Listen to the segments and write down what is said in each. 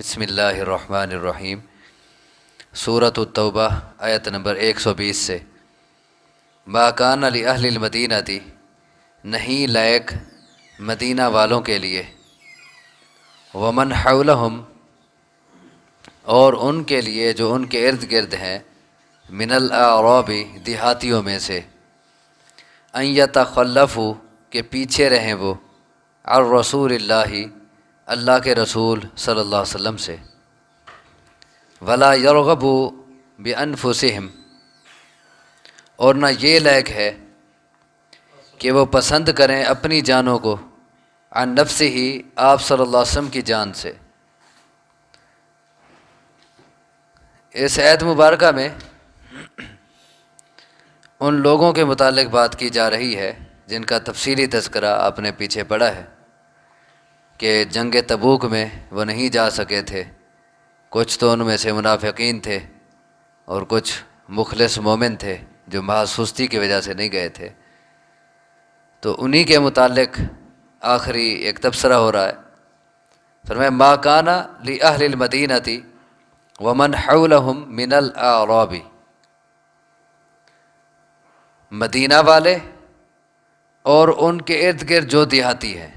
بسم اللہ الرحمن الرحیم۔ سورۃ التوبہ آیت نمبر 120 سے۔ ما کان لأہل المدینہ، نہیں لائق مدینہ والوں کے لیے، ومن حولہم، اور ان کے لیے جو ان کے ارد گرد ہیں، من الاعراب، دیہاتیوں میں سے، ان یتخلفوا، کہ پیچھے رہیں وہ، عن رسول اللہ، اللہ کے رسول صلی اللہ علیہ وسلم سے، ولا یرغبوا بانفسہم، اور نہ یہ لائق ہے کہ وہ پسند کریں اپنی جانوں کو، عن نفسہ، آپ صلی اللہ علیہ وسلم کی جان سے۔ اس آیت مبارکہ میں ان لوگوں کے متعلق بات کی جا رہی ہے جن کا تفصیلی تذکرہ آپ نے پیچھے پڑھا ہے کہ جنگ تبوک میں وہ نہیں جا سکے تھے، کچھ تو ان میں سے منافقین تھے اور کچھ مخلص مومن تھے جو محض سستی کی وجہ سے نہیں گئے تھے۔ تو انہی کے متعلق آخری ایک تبصرہ ہو رہا ہے۔ فرمایا ما کان لأہل المدینہ ومن حولہم من الاعراب، مدینہ والے اور ان کے ارد گرد جو دیہاتی ہیں،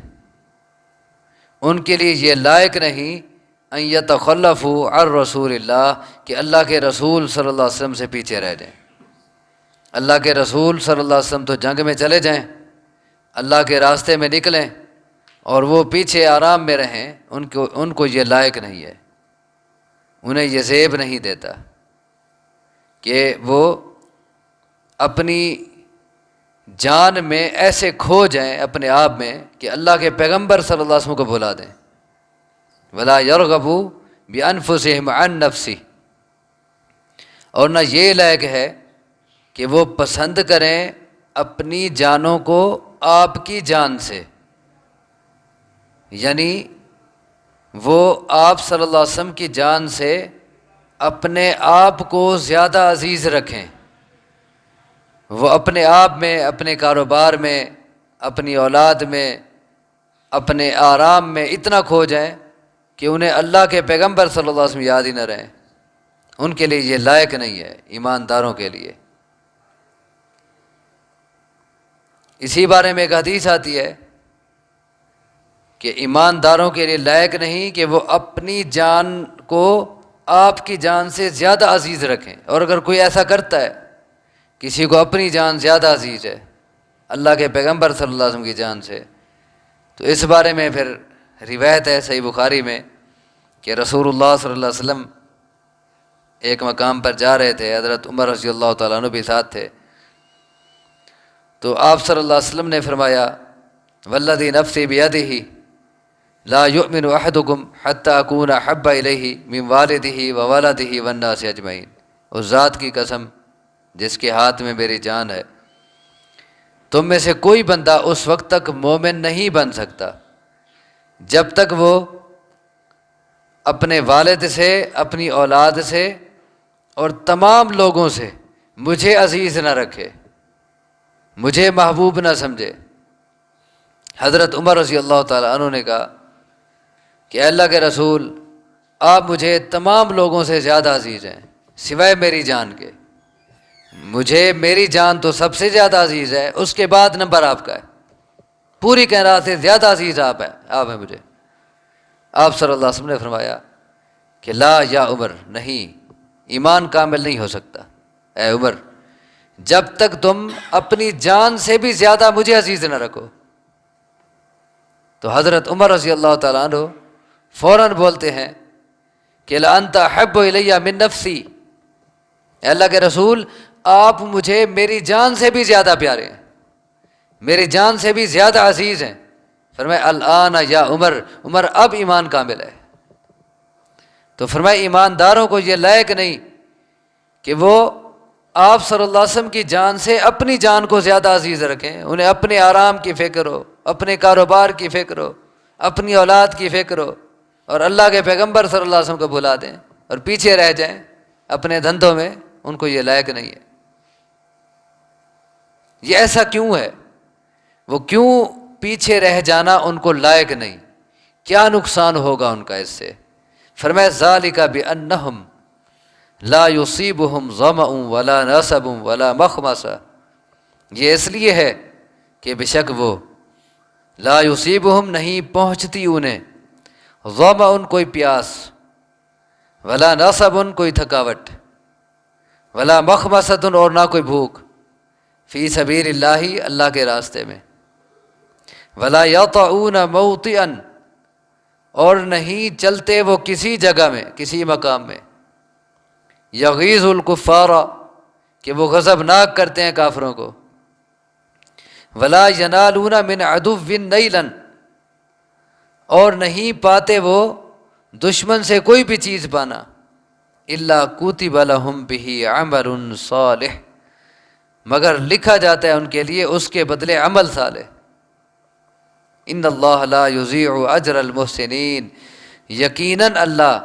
ان کے لیے یہ لائق نہیں ان یتخلفوا عن رسول اللہ، کہ اللہ کے رسول صلی اللہ علیہ وسلم سے پیچھے رہ جائیں۔ اللہ کے رسول صلی اللہ علیہ وسلم تو جنگ میں چلے جائیں، اللہ کے راستے میں نکلیں، اور وہ پیچھے آرام میں رہیں، ان کو یہ لائق نہیں ہے، انہیں یہ زیب نہیں دیتا کہ وہ اپنی جان میں ایسے کھو جائیں اپنے آپ میں کہ اللہ کے پیغمبر صلی اللہ علیہ وسلم کو بھلا دیں۔ ولا یرغبوا بانفسہم عن نفسہ، اور نہ یہ لائق ہے کہ وہ پسند کریں اپنی جانوں کو آپ کی جان سے، یعنی وہ آپ صلی اللہ علیہ وسلم کی جان سے اپنے آپ کو زیادہ عزیز رکھیں، وہ اپنے آپ میں، اپنے کاروبار میں، اپنی اولاد میں، اپنے آرام میں اتنا کھو جائیں کہ انہیں اللہ کے پیغمبر صلی اللہ علیہ وسلم یاد ہی نہ رہیں۔ ان کے لیے یہ لائق نہیں ہے، ایمانداروں کے لیے۔ اسی بارے میں ایک حدیث آتی ہے کہ ایمانداروں کے لیے لائق نہیں کہ وہ اپنی جان کو آپ کی جان سے زیادہ عزیز رکھیں، اور اگر کوئی ایسا کرتا ہے، کسی کو اپنی جان زیادہ عزیز ہے اللہ کے پیغمبر صلی اللہ علیہ وسلم کی جان سے، تو اس بارے میں پھر روایت ہے صحیح بخاری میں کہ رسول اللہ صلی اللہ علیہ وسلم ایک مقام پر جا رہے تھے، حضرت عمر رضی اللہ تعالیٰ عنہ بھی ساتھ تھے، تو آپ صلی اللہ علیہ وسلم نے فرمایا والذی نفسی بیدہ لا یؤمن احدکم حتی اکون احب الیہ من والدہ وولدہ والناس اجمعین، اس ذات کی قسم جس کے ہاتھ میں میری جان ہے، تم میں سے کوئی بندہ اس وقت تک مومن نہیں بن سکتا جب تک وہ اپنے والد سے، اپنی اولاد سے اور تمام لوگوں سے مجھے عزیز نہ رکھے، مجھے محبوب نہ سمجھے۔ حضرت عمر رضی اللہ تعالیٰ عنہ نے کہا کہ اے اللہ کے رسول، آپ مجھے تمام لوگوں سے زیادہ عزیز ہیں سوائے میری جان کے، مجھے میری جان تو سب سے زیادہ عزیز ہے، اس کے بعد نمبر آپ کا ہے، پوری کائنات سے زیادہ عزیز آپ ہیں مجھے۔ آپ صلی اللہ علیہ وسلم نے فرمایا کہ لا یا عمر، نہیں، ایمان کامل نہیں ہو سکتا اے عمر جب تک تم اپنی جان سے بھی زیادہ مجھے عزیز نہ رکھو۔ تو حضرت عمر رضی اللہ تعالیٰ عنہ فوراً بولتے ہیں کہ لأنت احب الی من نفسی، اے اللہ کے رسول، آپ مجھے میری جان سے بھی زیادہ پیارے ہیں، میری جان سے بھی زیادہ عزیز ہیں۔ فرمایا الآن یا عمر، عمر اب ایمان کامل ہے۔ تو فرمایا ایمانداروں کو یہ لائق نہیں کہ وہ آپ صلی اللہ علیہ وسلم کی جان سے اپنی جان کو زیادہ عزیز رکھیں، انہیں اپنے آرام کی فکر ہو، اپنے کاروبار کی فکر ہو، اپنی اولاد کی فکر ہو، اور اللہ کے پیغمبر صلی اللہ علیہ وسلم کو بھلا دیں اور پیچھے رہ جائیں اپنے دھندوں میں، ان کو یہ لائق نہیں ہے۔ یہ ایسا کیوں ہے؟ وہ کیوں پیچھے رہ جانا ان کو لائق نہیں؟ کیا نقصان ہوگا ان کا اس سے؟ فرمایا ذالک بانہم لا یصیبہم ظمأ ولا نصب ولا مخمصہ، یہ اس لیے ہے کہ بے شک وہ لا یصیبہم نہیں پہنچتی انہیں ظمأ کوئی پیاس، ولا نصب کوئی تھکاوٹ، ولا مخمصۃ اور نہ کوئی بھوک، فی سبیل اللہ اللہ کے راستے میں، ولا یطعون موطئا اور نہیں چلتے وہ کسی جگہ میں کسی مقام میں، یغیظ الکفار کہ وہ غضبناک کرتے ہیں کافروں کو، ولا ینالون من عدو نیلا اور نہیں پاتے وہ دشمن سے کوئی بھی چیز پانا، الا کتب لہم بہ عمل صالح مگر لکھا جاتا ہے ان کے لیے اس کے بدلے عمل صالح، ان اللہ لا یضیع اجر المحسنین یقیناً اللہ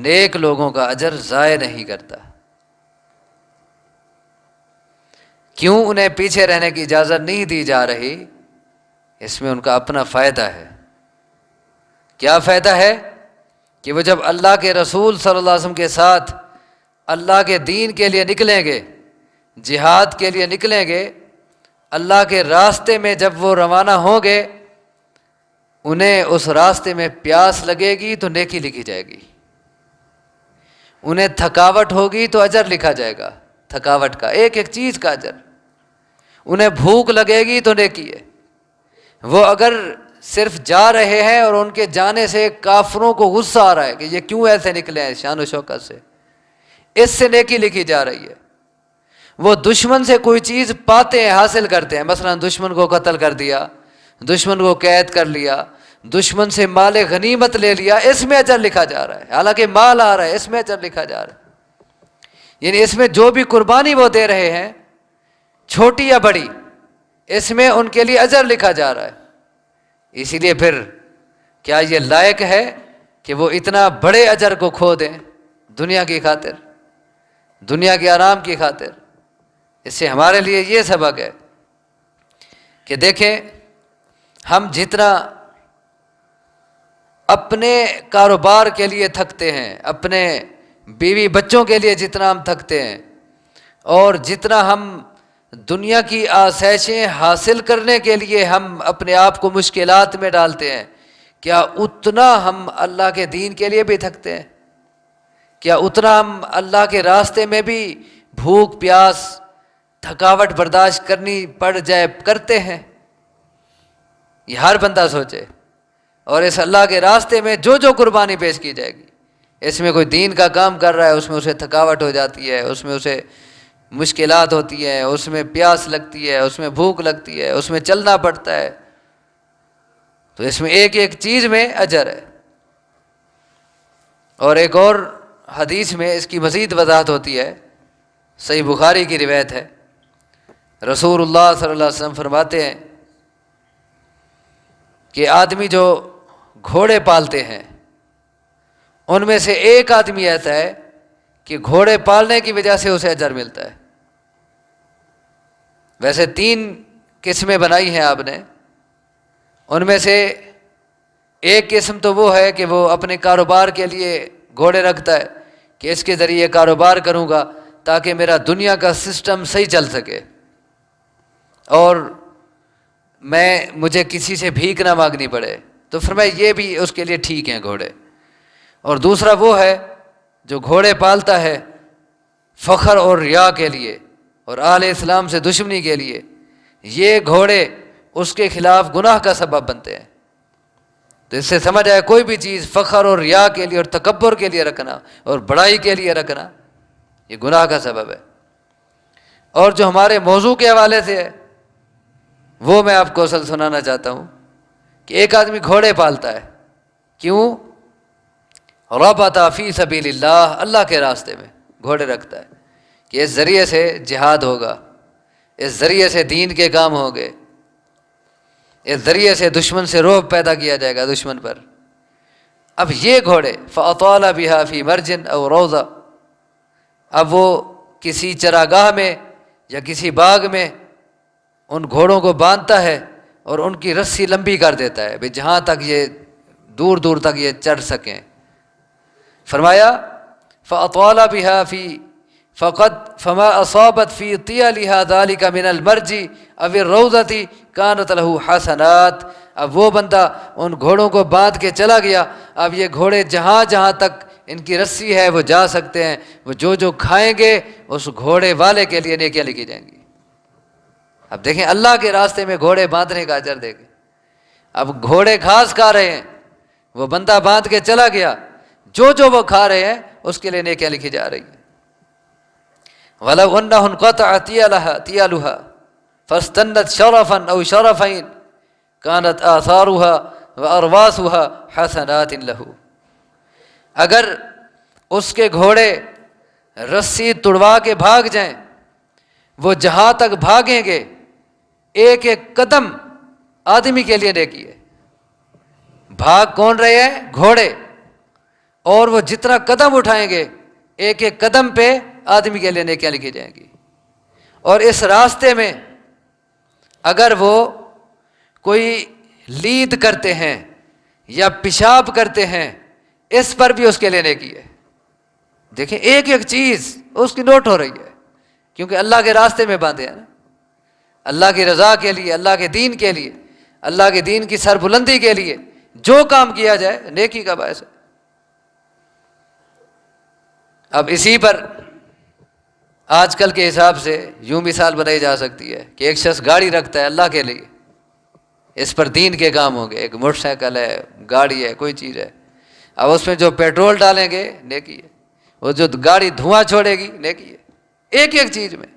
نیک لوگوں کا اجر ضائع نہیں کرتا۔ کیوں انہیں پیچھے رہنے کی اجازت نہیں دی جا رہی؟ اس میں ان کا اپنا فائدہ ہے۔ کیا فائدہ ہے؟ کہ وہ جب اللہ کے رسول صلی اللہ علیہ وسلم کے ساتھ اللہ کے دین کے لیے نکلیں گے، جہاد کے لیے نکلیں گے، اللہ کے راستے میں جب وہ روانہ ہوں گے، انہیں اس راستے میں پیاس لگے گی تو نیکی لکھی جائے گی، انہیں تھکاوٹ ہوگی تو اجر لکھا جائے گا، تھکاوٹ کا ایک ایک چیز کا اجر، انہیں بھوک لگے گی تو نیکی ہے۔ وہ اگر صرف جا رہے ہیں اور ان کے جانے سے کافروں کو غصہ آ رہا ہے کہ یہ کیوں ایسے نکلے ہیں شان و شوکت سے، اس سے نیکی لکھی جا رہی ہے۔ وہ دشمن سے کوئی چیز پاتے ہیں، حاصل کرتے ہیں، مثلا دشمن کو قتل کر دیا، دشمن کو قید کر لیا، دشمن سے مال غنیمت لے لیا، اس میں اجر لکھا جا رہا ہے، حالانکہ مال آ رہا ہے، اس میں اجر لکھا جا رہا ہے۔ یعنی اس میں جو بھی قربانی وہ دے رہے ہیں چھوٹی یا بڑی، اس میں ان کے لیے اجر لکھا جا رہا ہے۔ اسی لیے پھر کیا یہ لائق ہے کہ وہ اتنا بڑے اجر کو کھو دیں دنیا کی خاطر، دنیا کے آرام کی خاطر؟ اس سے ہمارے لیے یہ سبق ہے کہ دیکھیں ہم جتنا اپنے کاروبار کے لیے تھکتے ہیں، اپنے بیوی بچوں کے لیے جتنا ہم تھکتے ہیں، اور جتنا ہم دنیا کی آسائشیں حاصل کرنے کے لیے ہم اپنے آپ کو مشکلات میں ڈالتے ہیں، کیا اتنا ہم اللہ کے دین کے لیے بھی تھکتے ہیں؟ کیا اتنا ہم اللہ کے راستے میں بھی بھوک پیاس تھکاوٹ برداشت کرنی پڑ جائے کرتے ہیں؟ یہ ہر بندہ سوچے۔ اور اس اللہ کے راستے میں جو جو قربانی پیش کی جائے گی، اس میں کوئی دین کا کام کر رہا ہے، اس میں اسے تھکاوٹ ہو جاتی ہے، اس میں اسے مشکلات ہوتی ہیں، اس میں پیاس لگتی ہے، اس میں بھوک لگتی ہے، اس میں چلنا پڑتا ہے، تو اس میں ایک ایک چیز میں اجر ہے۔ اور ایک اور حدیث میں اس کی مزید وضاحت ہوتی ہے، صحیح بخاری کی روایت ہے، رسول اللہ صلی اللہ علیہ وسلم فرماتے ہیں کہ آدمی جو گھوڑے پالتے ہیں ان میں سے ایک آدمی ایسا ہے کہ گھوڑے پالنے کی وجہ سے اسے اجر ملتا ہے۔ ویسے 3 قسمیں بنائی ہیں آپ نے، ان میں سے ایک قسم تو وہ ہے کہ وہ اپنے کاروبار کے لیے گھوڑے رکھتا ہے کہ اس کے ذریعے کاروبار کروں گا تاکہ میرا دنیا کا سسٹم صحیح چل سکے اور مجھے کسی سے بھیک نہ مانگنی پڑے، تو فرمایا یہ بھی اس کے لیے ٹھیک ہیں گھوڑے۔ اور دوسرا وہ ہے جو گھوڑے پالتا ہے فخر اور ریا کے لیے اور اہل اسلام سے دشمنی کے لیے، یہ گھوڑے اس کے خلاف گناہ کا سبب بنتے ہیں۔ تو اس سے سمجھ آئے کوئی بھی چیز فخر اور ریا کے لیے اور تکبر کے لیے رکھنا اور بڑائی کے لیے رکھنا یہ گناہ کا سبب ہے۔ اور جو ہمارے موضوع کے حوالے سے ہے وہ میں آپ کو اصل سنانا چاہتا ہوں کہ ایک آدمی گھوڑے پالتا ہے، کیوں؟ ربط فی سبیل اللہ، اللہ کے راستے میں گھوڑے رکھتا ہے کہ اس ذریعے سے جہاد ہوگا، اس ذریعے سے دین کے کام ہوں گے، اس ذریعے سے دشمن سے رعب پیدا کیا جائے گا دشمن پر۔ اب یہ گھوڑے فَأَطَالَ بِهَا فِي مَرْجٍ أَوْ رَوْضَةٍ، اب وہ کسی چراگاہ میں یا کسی باغ میں ان گھوڑوں کو باندھتا ہے اور ان کی رسی لمبی کر دیتا ہے جہاں تک یہ دور دور تک یہ چڑھ سکیں۔ فرمایا فأطال بها في فقد فما أصابت في طيالها ذلك من المرج أو الروضة كانت له حسنات. اب وہ بندہ ان گھوڑوں کو باندھ کے چلا گیا، اب یہ گھوڑے جہاں جہاں تک ان کی رسی ہے وہ جا سکتے ہیں، وہ جو جو کھائیں گے اس گھوڑے والے کے لیے نیکیاں لکھی جائیں گی. اب دیکھیں اللہ کے راستے میں گھوڑے باندھنے کا اجر دیکھیں. اب گھوڑے گھاس کھا رہے ہیں، وہ بندہ باندھ کے چلا گیا، جو جو وہ کھا رہے ہیں اس کے لیے نیکیاں لکھی جا رہی ہیں. وَلَوْ أَنَّهُ انْقَطَعَ طِيَالُهَا فَاسْتَنَّتْ شَرَفًا أَوْ شَرَفَيْنِ كَانَتْ آثَارُهَا وَأَرْوَاسُهَا حَسَنَاتٍ لَهُ. اگر اس کے گھوڑے رسی توڑوا کے بھاگ جائیں، وہ جہاں تک بھاگیں گے ایک ایک قدم آدمی کے لیے نیکی ہے. بھاگ کون رہے ہیں؟ گھوڑے. اور وہ جتنا قدم اٹھائیں گے ایک ایک قدم پہ آدمی کے لیے نیکیاں لکھی جائیں گی. اور اس راستے میں اگر وہ کوئی لید کرتے ہیں یا پیشاب کرتے ہیں، اس پر بھی اس کے لیے نیکی ہے. دیکھیں ایک ایک چیز اس کی نوٹ ہو رہی ہے، کیونکہ اللہ کے راستے میں باندھے ہیں نا، اللہ کی رضا کے لیے، اللہ کے دین کے لیے، اللہ کے دین کی سربلندی کے لیے جو کام کیا جائے نیکی کا باعث ہے. اب اسی پر آج کل کے حساب سے یوں مثال بنائی جا سکتی ہے کہ ایک شخص گاڑی رکھتا ہے اللہ کے لیے، اس پر دین کے کام ہوں گے، ایک موٹر سائیکل ہے، گاڑی ہے، کوئی چیز ہے. اب اس میں جو پیٹرول ڈالیں گے نیکی ہے، وہ جو گاڑی دھواں چھوڑے گی نیکی ہے، ایک ایک چیز میں.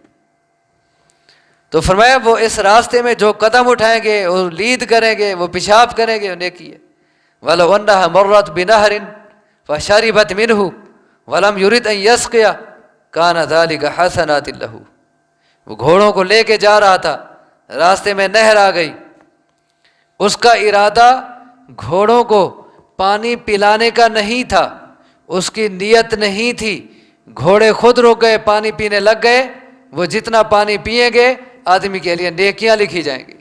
تو فرمایا وہ اس راستے میں جو قدم اٹھائیں گے، وہ لید کریں گے، وہ پیشاب کریں گے، وہ نیکی ہے. وَلَوْ أَنَّهَا مَرَّتْ بِنَهْرٍ فَشَرِبَتْ مِنْهُ وَلَمْ يُرِدْ أَنْ يَسْقِيَ كَانَ ذَلِكَ حَسَنَاتٍ لَهُ. وہ گھوڑوں کو لے کے جا رہا تھا، راستے میں نہر آ گئی، اس کا ارادہ گھوڑوں کو پانی پلانے کا نہیں تھا، اس کی نیت نہیں تھی. گھوڑے خود رک گئے، پانی پینے لگ گئے، وہ جتنا پانی پئیں گے آدمی کے لیے نیکیاں لکھی جائیں گی.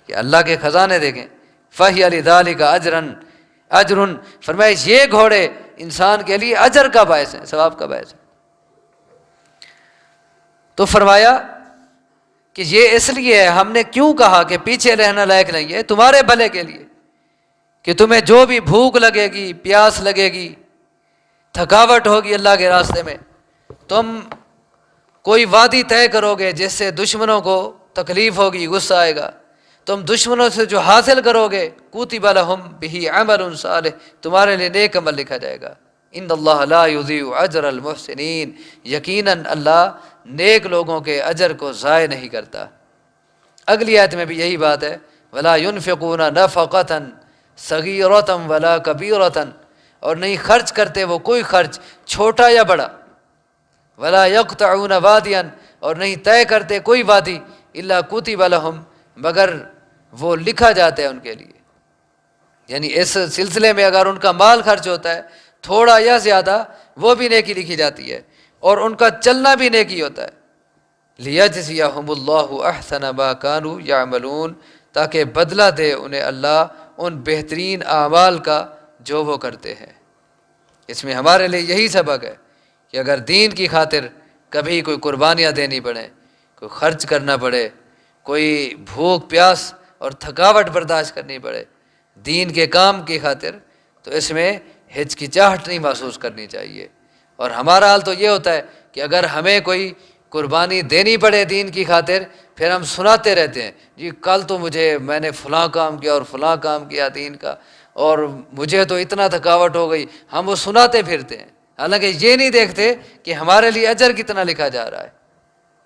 کہ اللہ کے خزانے دیکھیں. فَهِيَ لِذَلِكَ أَجْرٌ فرمایا یہ گھوڑے انسان کے لیے اجر کا باعث ہے، ثواب کا باعث ہے. تو فرمایا کہ یہ اس لیے ہے، ہم نے کیوں کہا کہ پیچھے رہنا لائق نہیں ہے، تمہارے بھلے کے لیے، کہ تمہیں جو بھی بھوک لگے گی، پیاس لگے گی، تھکاوٹ ہوگی اللہ کے راستے میں، تم کوئی وادی طے کرو گے جس سے دشمنوں کو تکلیف ہوگی، غصہ آئے گا، تم دشمنوں سے جو حاصل کرو گے کُتِبَ لَهُمْ بِهِ عَمَلٌ صَالِحٌ تمہارے لیے نیک عمل لکھا جائے گا. ان اللہ لا یضیع اجر المحسنین یقیناً اللہ نیک لوگوں کے اجر کو ضائع نہیں کرتا. اگلی آیت میں بھی یہی بات ہے. ولا ينفقون نفقة صغیرة ولا کبیرة اور نہیں خرچ کرتے وہ کوئی خرچ چھوٹا یا بڑا. ولا يقطعون وادیا اور نہیں طے کرتے کوئی وادی الا کتب لهم مگر وہ لکھا جاتا ہے ان کے لیے. یعنی اس سلسلے میں اگر ان کا مال خرچ ہوتا ہے تھوڑا یا زیادہ وہ بھی نیکی لکھی جاتی ہے اور ان کا چلنا بھی نیکی ہوتا ہے. لِيَجْزِيَهُمُ اللَّهُ أَحْسَنَ مَا كَانُوا يَعْمَلُونَ تاکہ بدلہ دے انہیں اللہ ان بہترین اعمال کا جو وہ کرتے ہیں. اس میں ہمارے لیے یہی سبق ہے کہ اگر دین کی خاطر کبھی کوئی قربانیاں دینی پڑیں، کوئی خرچ کرنا پڑے، کوئی بھوک پیاس اور تھکاوٹ برداشت کرنی پڑے دین کے کام کی خاطر، تو اس میں ہچکچاہٹ نہیں محسوس کرنی چاہیے. اور ہمارا حال تو یہ ہوتا ہے کہ اگر ہمیں کوئی قربانی دینی پڑے دین کی خاطر، پھر ہم سناتے رہتے ہیں جی کل تو میں نے فلاں کام کیا اور فلاں کام کیا دین کا، اور مجھے تو اتنا تھکاوٹ ہو گئی. ہم وہ سناتے پھرتے ہیں، حالانکہ یہ نہیں دیکھتے کہ ہمارے لیے اجر کتنا لکھا جا رہا ہے.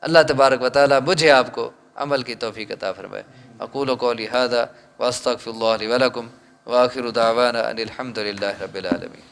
اللہ تبارک و تعالی مجھے آپ کو عمل کی توفیق عطا فرمائے. اقول قولی ھذا واستغفر اللہ لی ولکم وآخر دعوانا ان الحمد للہ رب العالمین.